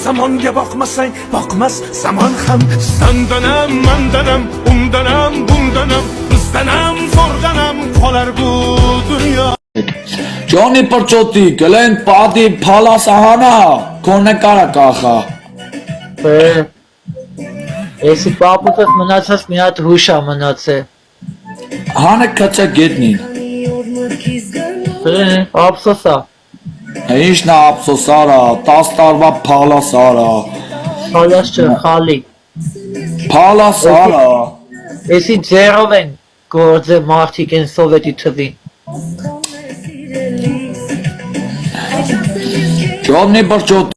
Zamonga boqmasang boqmas zamon ham Sandanam, mandanam, undanam, bundanam Bizdanam, zo'rdanam qolar bu dunyo Johnny Perchotti, Glenn Padi, Phala Sahana, Kone Karakaha. Если папутов մնացած մի հատ հուշ է մնացել։ Հանը կացա գետնին։ Ափսոս է։ Ինչն է ափսոսարա, 10 տարվա Phala Sara։ Խալաս չէ, խալի։ Phala Sara։ Էսի ձեռով են գործը մարդիկ են սովետի թվին։ Johnny Perchotti։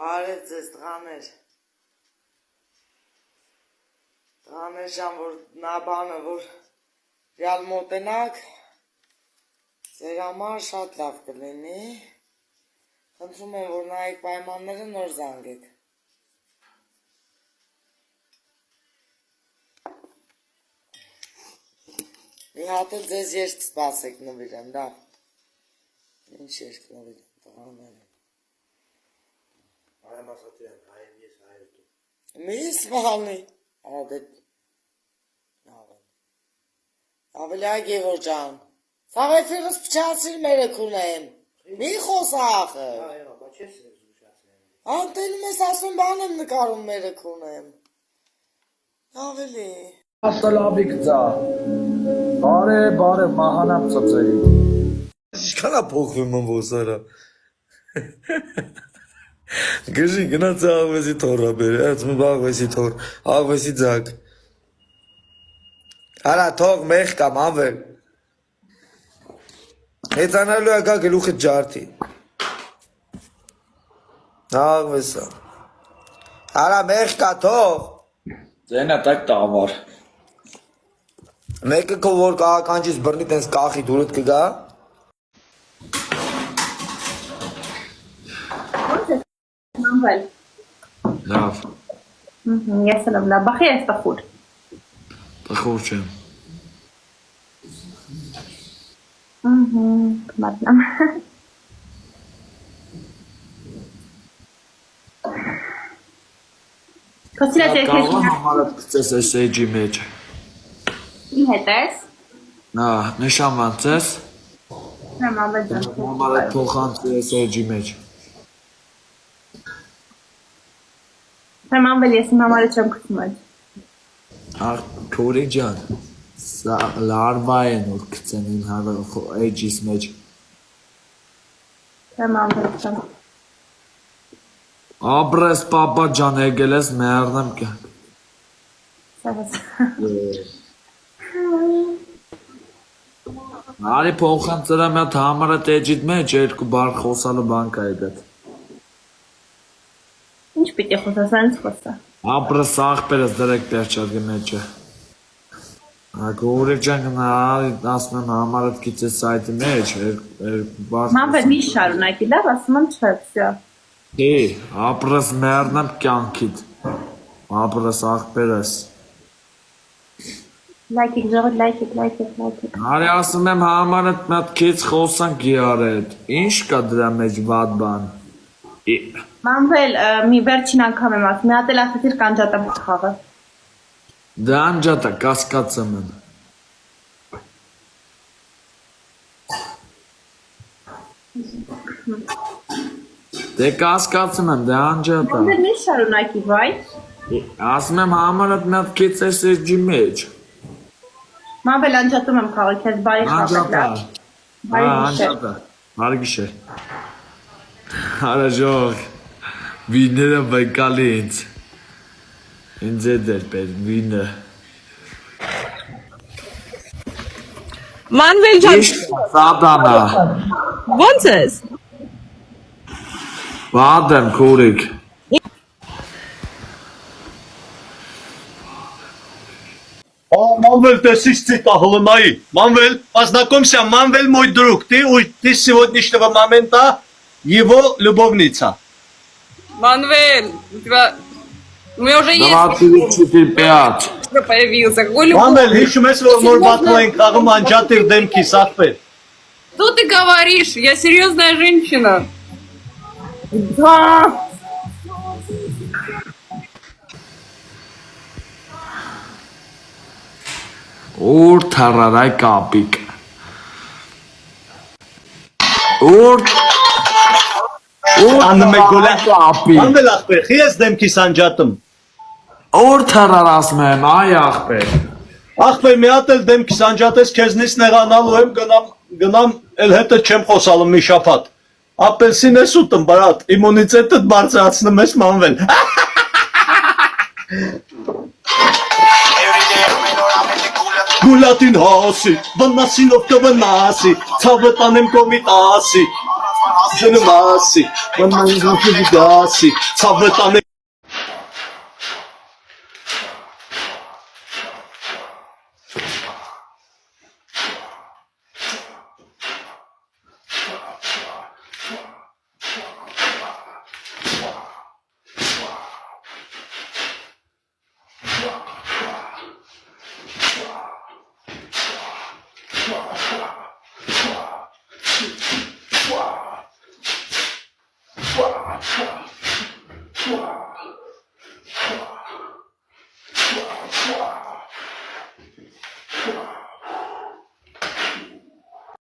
Արեց ձեզ տղաներ ժամ, որ նա բանը, որ ռյալ մոտենակ, ձեր համար շատ լավ կլինի, խնդրում եմ, որ նայեք պայմանները նոր զանգեք։ Մի հատ էլ ձեզ երկ սպասեք նվիրեմ, դա։ Ինչ երկ նվիրեմ, տղաները։ Մի սպալնի, ավելի Գևոր ջան, սաղեթիրս պչացիր մերեք ունեմ, մի խոսախը, անտենում ես ասում բան եմ նկարում մերեք ունեմ, ավելի Ասալավիկ ձա, բարև մահանապ ծծերի։ Ինչքան է փոխվում եմ ոսարա։ Գժի գնաց աղվեսի թորը բերը, ասում եմ աղվեսի թոր, աղվեսի ձակ։ Արա թող մեղ կամ անվել։ Մեծանալու ակա գլուխը ջարդի։ Աղվեսա։ Արա մեղ կա թող։ Ձենա տակ տավար։ Մեկը քո որ կաղականջից բռնի տենց կախի դուրդ կգա։ Manvel. Լավ, Ես էլ եմ լավ, բախի ես տխուր։ տխուր չեմ։ Կմատնամ։ Կոսիլա ձեր Կարող քեզ համարդ կծես այս էջի մեջ։ իմ հետ ես։ Նա, նշանվանցես, Նեմ անվել ջան։ համարդ փոխանցի այս էջի մեջ։ Նեմ անվել ես իմ համարը չեմ կծում այդ։ Քորի ջան, սա լարվա են որ կծեն իմ էջիս մեջ։ Նեմ անվել ջան։ Աբրես պապա ջան եկել ես մերնեմ կյանք։ Սավաս։ Արի փոխանցրա մի հատ համարը էջիդ մեջ երկու բառ խոսալու բան կա այդ։ Ինչ պիտի խոսաս, այնց խոսա։ Աբրես աղբերս դրեք պերչատի մեջը։ Գորիկ ջան գնալ ասում եմ համարդ գիծես սայթի մեջ երկու բառ։ Մանվել մի շարունակի, լավ, ասում եմ չէ, վсё։ Աբրես մերնեմ կյանքիդ։ Աբրես աղբերս։ Լայքեք ժողովուրդ, լայքեք։ Արի ասում եմ համարդ մի հատ քեզ խոսանք գիարեդ։ Ինչ կա դրա մեջ վատ բան։ Մանվել մի վերջին անգամ եմ ասում, մի հատ էլ ասեցիր կանջատեմ խաղը։ Դա անջատա կասկածում եմ։ Դե կասկածում եմ, դա անջատա։ Մանվել մի շարունակի, վայ։ Ասում եմ համարդ մի հատ քեզ այս էջի մեջ։ Մանվել անջատում եմ խաղը, քեզ բայ խաղը։ Անջատա։ Անջատա։ Բարգիշեր։ Հարաժող, վիները բեկալի ինձ։ Ինձ է դեր պեր, վինը։ Manvel ջան, Սադանա։ ո՞նց ես։ Վատ եմ քուրիկ։ Манвел, ты сисцита голымай. Манвел, познакомься, Манвел мой друг. Ты с сегодняшнего момента его любовница. Манвел, у тебя меня уже есть 24-5 уже появился. Какой любовь? Манвел, հիշում ես որ նոր բաթում ենք խաղում անջատիր դեմքի սախվեր։ Что ты говоришь? Я серьезная женщина. Да. Ուր թարարայ կապիկ։ Ուր Անում է գոլա։ կապիկ։ Մանվել ախպեր, խի ես դեմքիս անջատում։ Ուր թարար ասում եմ, այ ախպեր։ Ախպեր, մի հատ էլ դեմքիս անջատես, քեզնից նեղանալու եմ, գնամ էլ հետը չեմ խոսալու մի շաբաթ։ Ապելսին ես ուտում, բարատ, իմունիտետդ բարձրացնում ես մանվել։ Գուլատին հասի, վնասինով կվնասի, ցավը տանեմ կոմիտասի, ժնում ասի, վնասինով կվնասի, ցավը տանեմ Wow.